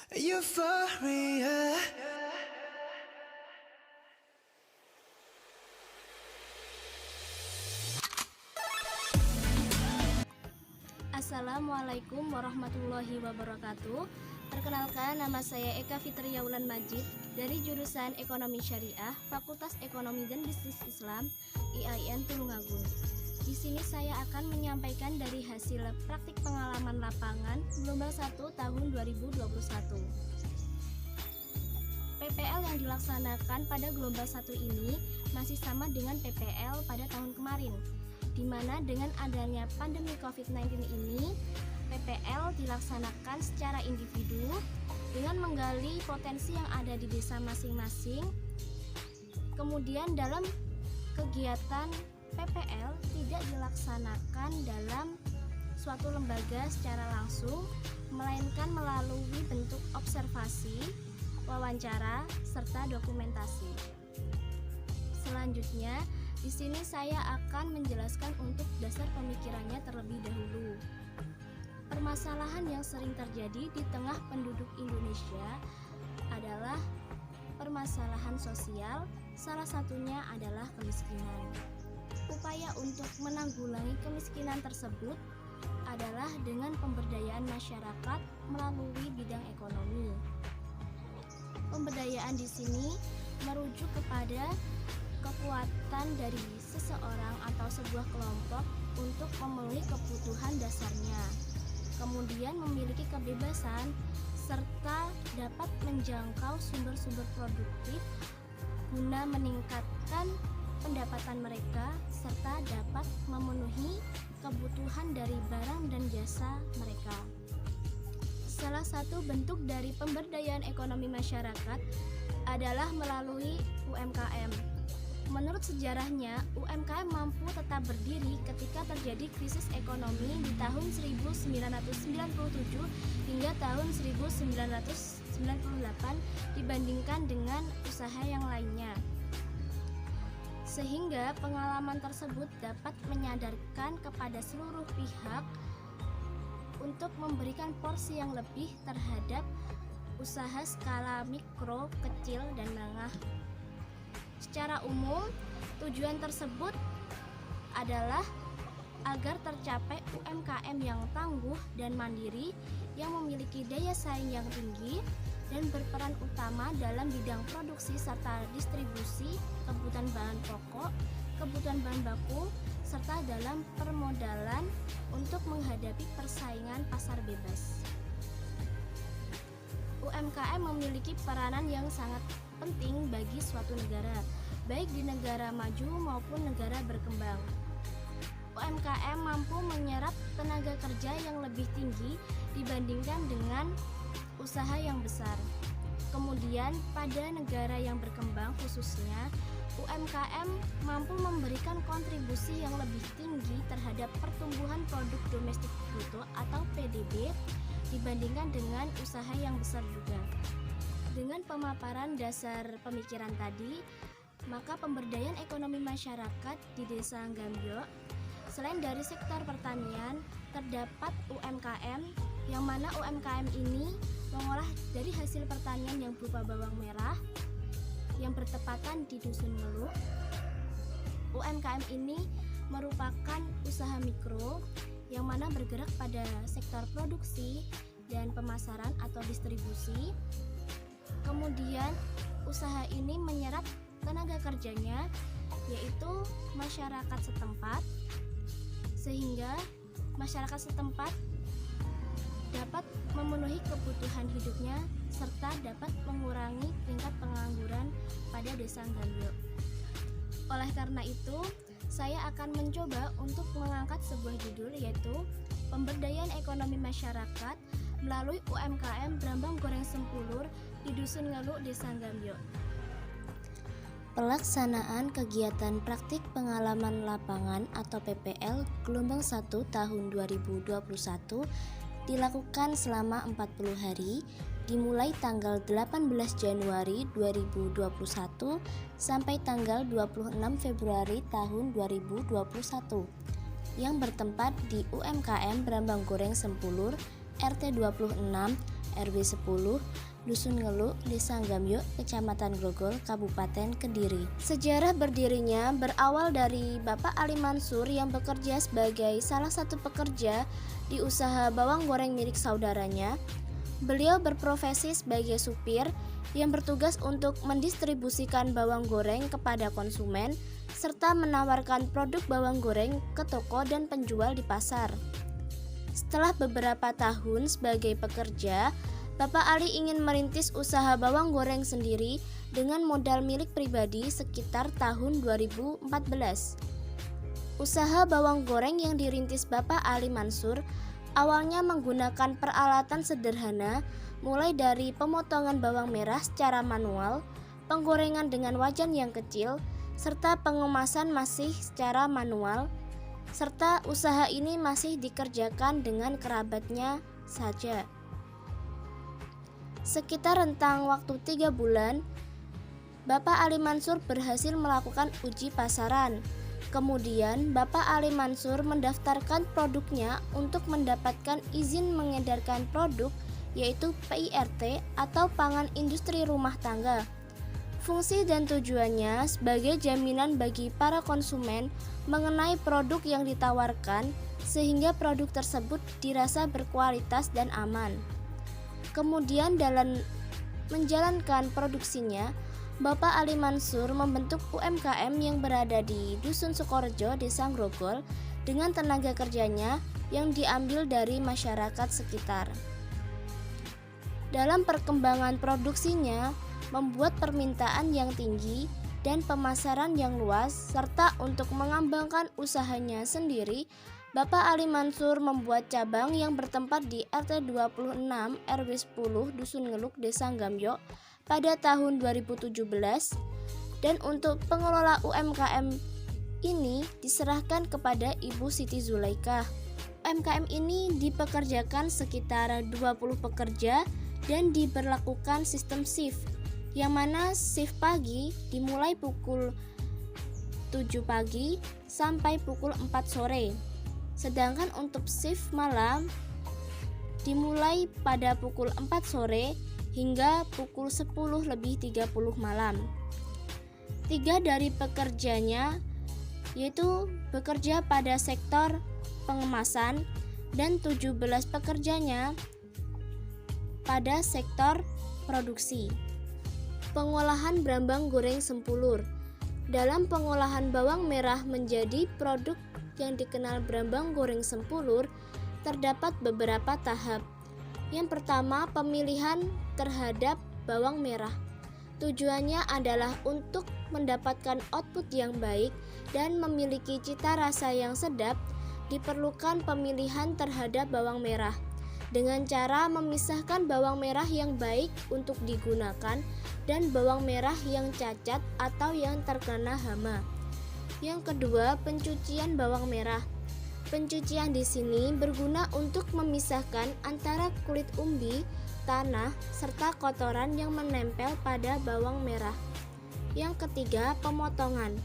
Euphoria. Assalamualaikum warahmatullahi wabarakatuh. Perkenalkan, nama saya Eka Fitria Wulan Majid dari jurusan Ekonomi Syariah, Fakultas Ekonomi dan Bisnis Islam, IAIN Tulungagung. Di sini saya akan menyampaikan dari hasil praktik pengalaman lapangan gelombang 1 tahun 2021. PPL yang dilaksanakan pada gelombang 1 ini masih sama dengan PPL pada tahun kemarin, di mana dengan adanya pandemi COVID-19 ini, PPL dilaksanakan secara individu dengan menggali potensi yang ada di desa masing-masing. Kemudian dalam kegiatan PPL tidak dilaksanakan dalam suatu lembaga secara langsung, melainkan melalui bentuk observasi, wawancara, serta dokumentasi. Selanjutnya, di sini saya akan menjelaskan untuk dasar pemikirannya terlebih dahulu. Permasalahan yang sering terjadi di tengah penduduk Indonesia adalah permasalahan sosial, salah satunya adalah kemiskinan. Upaya untuk menanggulangi kemiskinan tersebut adalah dengan pemberdayaan masyarakat melalui bidang ekonomi. Pemberdayaan di sini merujuk kepada kekuatan dari seseorang atau sebuah kelompok untuk memenuhi kebutuhan dasarnya, kemudian memiliki kebebasan serta dapat menjangkau sumber-sumber produktif guna meningkatkan pendapatan mereka serta dapat memenuhi kebutuhan dari barang dan jasa mereka. Salah satu bentuk dari pemberdayaan ekonomi masyarakat adalah melalui UMKM. Menurut sejarahnya, UMKM mampu tetap berdiri ketika terjadi krisis ekonomi di tahun 1997 hingga tahun 1998 dibandingkan dengan usaha yang lainnya. Sehingga pengalaman tersebut dapat menyadarkan kepada seluruh pihak untuk memberikan porsi yang lebih terhadap usaha skala mikro, kecil, dan menengah. Secara umum, tujuan tersebut adalah agar tercapai UMKM yang tangguh dan mandiri yang memiliki daya saing yang tinggi dan berperan utama dalam bidang produksi serta distribusi kebutuhan bahan pokok, kebutuhan bahan baku, serta dalam permodalan untuk menghadapi persaingan pasar bebas. UMKM memiliki peranan yang sangat penting bagi suatu negara, baik di negara maju maupun negara berkembang. UMKM mampu menyerap tenaga kerja yang lebih tinggi dibandingkan dengan usaha yang besar. Kemudian pada negara yang berkembang khususnya, UMKM mampu memberikan kontribusi yang lebih tinggi terhadap pertumbuhan produk domestik bruto atau PDB dibandingkan dengan usaha yang besar juga. Dengan pemaparan dasar pemikiran tadi, maka pemberdayaan ekonomi masyarakat di Desa Gambyo, selain dari sektor pertanian, terdapat UMKM yang mana UMKM ini mengolah dari hasil pertanian yang berupa bawang merah yang bertepatan di Dusun Ngeluk. UMKM ini merupakan usaha mikro yang mana bergerak pada sektor produksi dan pemasaran atau distribusi. Kemudian usaha ini menyerap tenaga kerjanya yaitu masyarakat setempat, sehingga masyarakat setempat dapat memenuhi kebutuhan hidupnya serta dapat mengurangi tingkat pengangguran pada Desa Gambyo. Oleh karena itu, saya akan mencoba untuk mengangkat sebuah judul yaitu Pemberdayaan Ekonomi Masyarakat melalui UMKM Brambang Goreng Sempulur di Dusun Ngeluk, Desa Gambyo. Pelaksanaan kegiatan praktik pengalaman lapangan atau PPL gelombang 1 tahun 2021 dilakukan selama 40 hari dimulai tanggal 18 Januari 2021 sampai tanggal 26 Februari tahun 2021 yang bertempat di UMKM Brambang Goreng Sempulur RT 26 RW 10, Dusun Ngeluk, Desa Gamyok, Kecamatan Grogol, Kabupaten Kediri. Sejarah berdirinya berawal dari Bapak Ali Mansur yang bekerja sebagai salah satu pekerja di usaha bawang goreng milik saudaranya. Beliau berprofesi sebagai supir yang bertugas untuk mendistribusikan bawang goreng kepada konsumen serta menawarkan produk bawang goreng ke toko dan penjual di pasar. Setelah beberapa tahun sebagai pekerja, Bapak Ali ingin merintis usaha bawang goreng sendiri dengan modal milik pribadi sekitar tahun 2014. Usaha bawang goreng yang dirintis Bapak Ali Mansur awalnya menggunakan peralatan sederhana, mulai dari pemotongan bawang merah secara manual, penggorengan dengan wajan yang kecil, serta pengemasan masih secara manual, serta usaha ini masih dikerjakan dengan kerabatnya saja. Sekitar rentang waktu 3 bulan, Bapak Ali Mansur berhasil melakukan uji pasaran. Kemudian, Bapak Ali Mansur mendaftarkan produknya untuk mendapatkan izin mengedarkan produk, yaitu PIRT atau Pangan Industri Rumah Tangga. Fungsi dan tujuannya sebagai jaminan bagi para konsumen mengenai produk yang ditawarkan, sehingga produk tersebut dirasa berkualitas dan aman. Kemudian dalam menjalankan produksinya, Bapak Ali Mansur membentuk UMKM yang berada di Dusun Sukorejo, Desa Grogol, dengan tenaga kerjanya yang diambil dari masyarakat sekitar. Dalam perkembangan produksinya, membuat permintaan yang tinggi dan pemasaran yang luas, serta untuk mengembangkan usahanya sendiri, Bapak Ali Mansur membuat cabang yang bertempat di RT 26 RW 10 Dusun Ngeluk, Desa Gamyok pada tahun 2017, dan untuk pengelola UMKM ini diserahkan kepada Ibu Siti Zulaikah. UMKM ini dipekerjakan sekitar 20 pekerja dan diberlakukan sistem shift, yang mana shift pagi dimulai pukul 7 pagi sampai pukul 4 sore. Sedangkan untuk shift malam dimulai pada pukul 4 sore hingga pukul 10:30 malam. 3 dari pekerjanya yaitu bekerja pada sektor pengemasan dan 17 pekerjanya pada sektor produksi. Pengolahan brambang goreng Sempulur. Dalam pengolahan bawang merah menjadi produk yang dikenal brambang goreng Sempulur, terdapat beberapa tahap. Yang pertama, pemilihan terhadap bawang merah. Tujuannya adalah untuk mendapatkan output yang baik dan memiliki cita rasa yang sedap. Diperlukan pemilihan terhadap bawang merah dengan cara memisahkan bawang merah yang baik untuk digunakan dan bawang merah yang cacat atau yang terkena hama. Yang kedua, pencucian bawang merah. Pencucian di sini berguna untuk memisahkan antara kulit umbi, tanah, serta kotoran yang menempel pada bawang merah. Yang ketiga, pemotongan.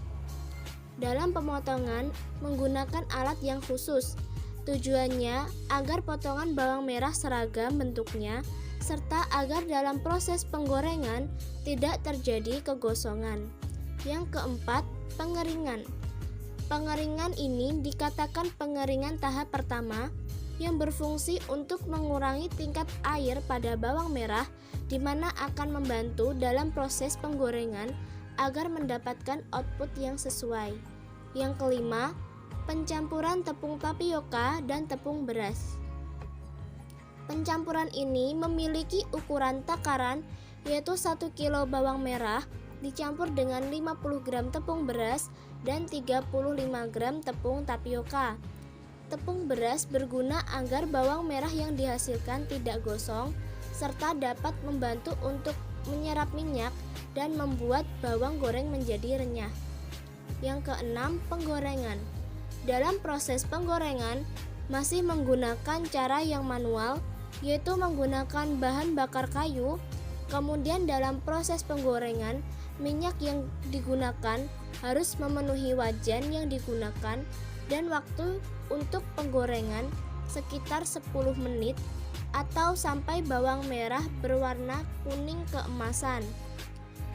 Dalam pemotongan menggunakan alat yang khusus. Tujuannya agar potongan bawang merah seragam bentuknya, serta agar dalam proses penggorengan tidak terjadi kegosongan. Yang keempat, pengeringan. Pengeringan ini dikatakan pengeringan tahap pertama yang berfungsi untuk mengurangi tingkat air pada bawang merah, di mana akan membantu dalam proses penggorengan agar mendapatkan output yang sesuai. Yang kelima, pencampuran tepung tapioka dan tepung beras. Pencampuran ini memiliki ukuran takaran, yaitu 1 kilo bawang merah dicampur dengan 50 gram tepung beras dan 35 gram tepung tapioka. Tepung beras berguna agar bawang merah yang dihasilkan tidak gosong, serta dapat membantu untuk menyerap minyak dan membuat bawang goreng menjadi renyah. Yang keenam, penggorengan. Dalam proses penggorengan masih menggunakan cara yang manual, yaitu menggunakan bahan bakar kayu. Kemudian dalam proses penggorengan, minyak yang digunakan harus memenuhi wajan yang digunakan dan waktu untuk penggorengan sekitar 10 menit atau sampai bawang merah berwarna kuning keemasan.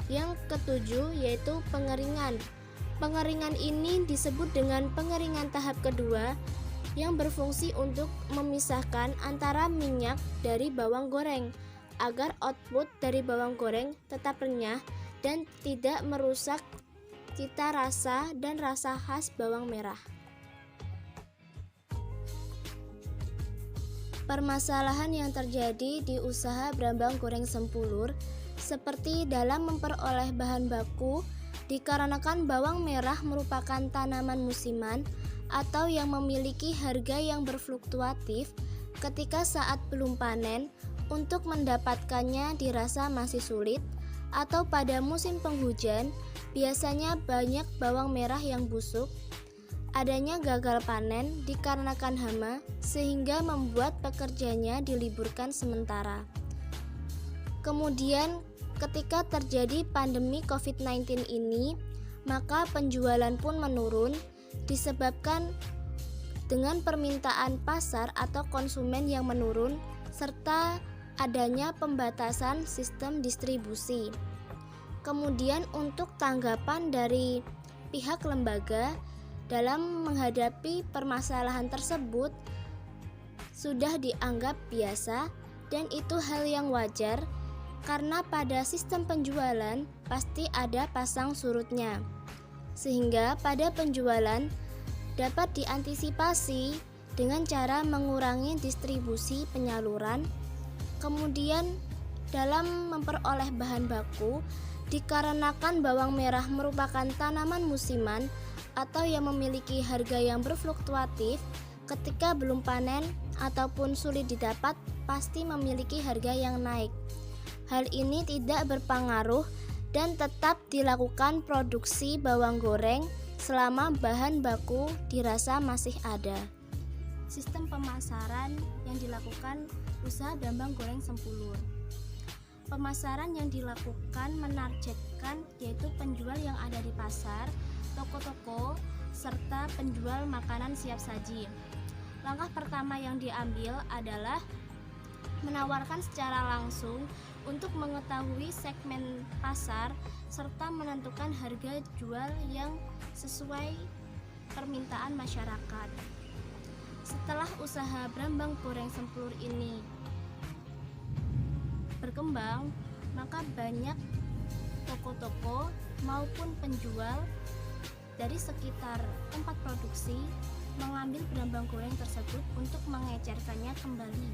Yang ketujuh yaitu pengeringan. Pengeringan ini disebut dengan pengeringan tahap kedua yang berfungsi untuk memisahkan antara minyak dari bawang goreng agar output dari bawang goreng tetap renyah dan tidak merusak cita rasa dan rasa khas bawang merah. Permasalahan yang terjadi di usaha Brambang Goreng Sempulur seperti dalam memperoleh bahan baku dikarenakan bawang merah merupakan tanaman musiman atau yang memiliki harga yang berfluktuatif ketika saat belum panen. Untuk mendapatkannya dirasa masih sulit, atau pada musim penghujan biasanya banyak bawang merah yang busuk. Adanya gagal panen dikarenakan hama sehingga membuat pekerjanya diliburkan sementara. Kemudian ketika terjadi pandemi COVID-19 ini, maka penjualan pun menurun disebabkan dengan permintaan pasar atau konsumen yang menurun serta adanya pembatasan sistem distribusi. Kemudian untuk tanggapan dari pihak lembaga dalam menghadapi permasalahan tersebut sudah dianggap biasa dan itu hal yang wajar karena pada sistem penjualan pasti ada pasang surutnya. Sehingga pada penjualan dapat diantisipasi dengan cara mengurangi distribusi penyaluran. Kemudian dalam memperoleh bahan baku dikarenakan bawang merah merupakan tanaman musiman atau yang memiliki harga yang berfluktuatif, ketika belum panen ataupun sulit didapat pasti memiliki harga yang naik. Hal ini tidak berpengaruh dan tetap dilakukan produksi bawang goreng selama bahan baku dirasa masih ada. Sistem pemasaran yang dilakukan usaha Brambang Goreng Sempulur. Pemasaran yang dilakukan menargetkan yaitu penjual yang ada di pasar, toko-toko, serta penjual makanan siap saji. Langkah pertama yang diambil adalah menawarkan secara langsung untuk mengetahui segmen pasar serta menentukan harga jual yang sesuai permintaan masyarakat. Setelah usaha Brambang Goreng Sempulur ini berkembang, maka banyak toko-toko maupun penjual dari sekitar tempat produksi mengambil brambang goreng tersebut untuk mengecerkannya kembali.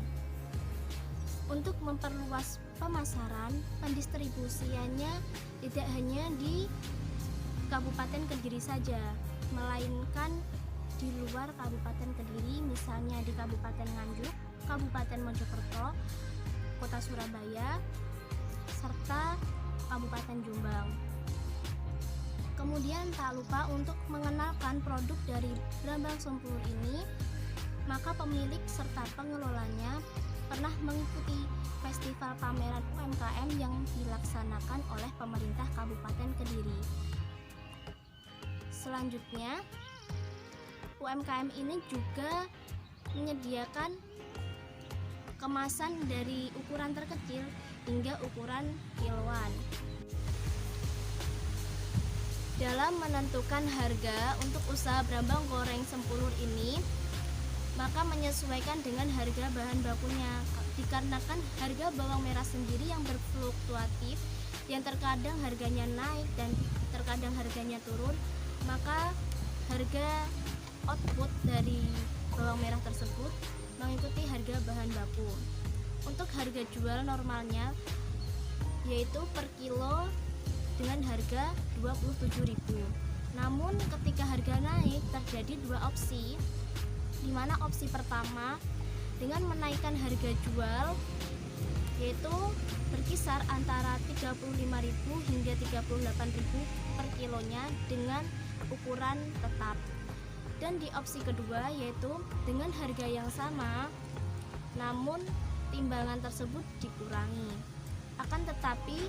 Untuk memperluas pemasaran, pendistribusiannya tidak hanya di Kabupaten Kediri saja, melainkan di luar Kabupaten Kediri, misalnya di Kabupaten Nganjuk, Kabupaten Mojokerto, Kota Surabaya, serta Kabupaten Jombang. Kemudian tak lupa untuk mengenalkan produk dari Brambang Sempulur ini, maka pemilik serta pengelolanya pernah mengikuti festival pameran UMKM yang dilaksanakan oleh pemerintah Kabupaten Kediri. Selanjutnya, UMKM ini juga menyediakan kemasan dari ukuran terkecil hingga ukuran kiloan. Dalam menentukan harga untuk usaha Brambang Goreng Sempulur ini, maka menyesuaikan dengan harga bahan bakunya. Dikarenakan harga bawang merah sendiri yang berfluktuatif, yang terkadang harganya naik dan terkadang harganya turun, maka harga output dari bawang merah tersebut mengikuti harga bahan baku. Untuk harga jual normalnya yaitu per kilo dengan harga 27.000. Namun ketika harga naik terjadi dua opsi, di mana opsi pertama dengan menaikkan harga jual yaitu berkisar antara 35.000 hingga 38.000 per kilonya dengan ukuran tetap. Dan di opsi kedua yaitu dengan harga yang sama namun timbangan tersebut dikurangi. Akan tetapi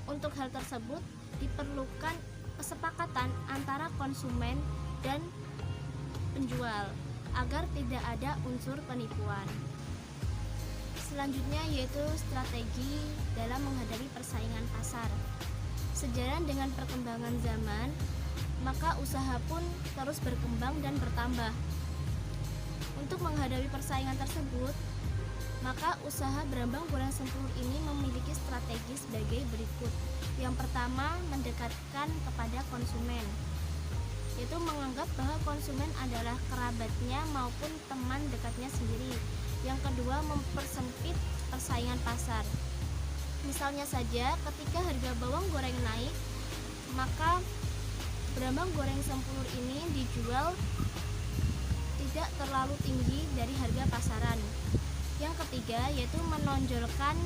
untuk hal tersebut diperlukan kesepakatan antara konsumen dan penjual agar tidak ada unsur penipuan. Selanjutnya yaitu strategi dalam menghadapi persaingan pasar. Sejalan dengan perkembangan zaman, maka usaha pun terus berkembang dan bertambah. Untuk menghadapi persaingan tersebut, maka usaha Brambang Goreng Sempulur ini memiliki strategi sebagai berikut. Yang pertama, mendekatkan kepada konsumen, yaitu menganggap bahwa konsumen adalah kerabatnya maupun teman dekatnya sendiri. Yang kedua, mempersempit persaingan pasar. Misalnya saja, ketika harga bawang goreng naik, maka Brambang Goreng Sempulur ini dijual tidak terlalu tinggi dari harga pasaran. Yang ketiga, yaitu menonjolkan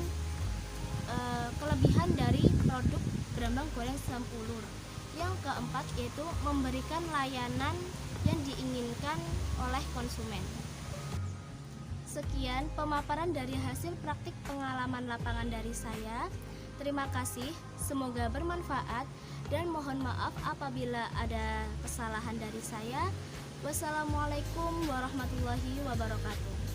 kelebihan dari produk Brambang Goreng Sempulur. Yang keempat, yaitu memberikan layanan yang diinginkan oleh konsumen. Sekian pemaparan dari hasil praktik pengalaman lapangan dari saya. Terima kasih, semoga bermanfaat dan mohon maaf apabila ada kesalahan dari saya. Wassalamualaikum warahmatullahi wabarakatuh.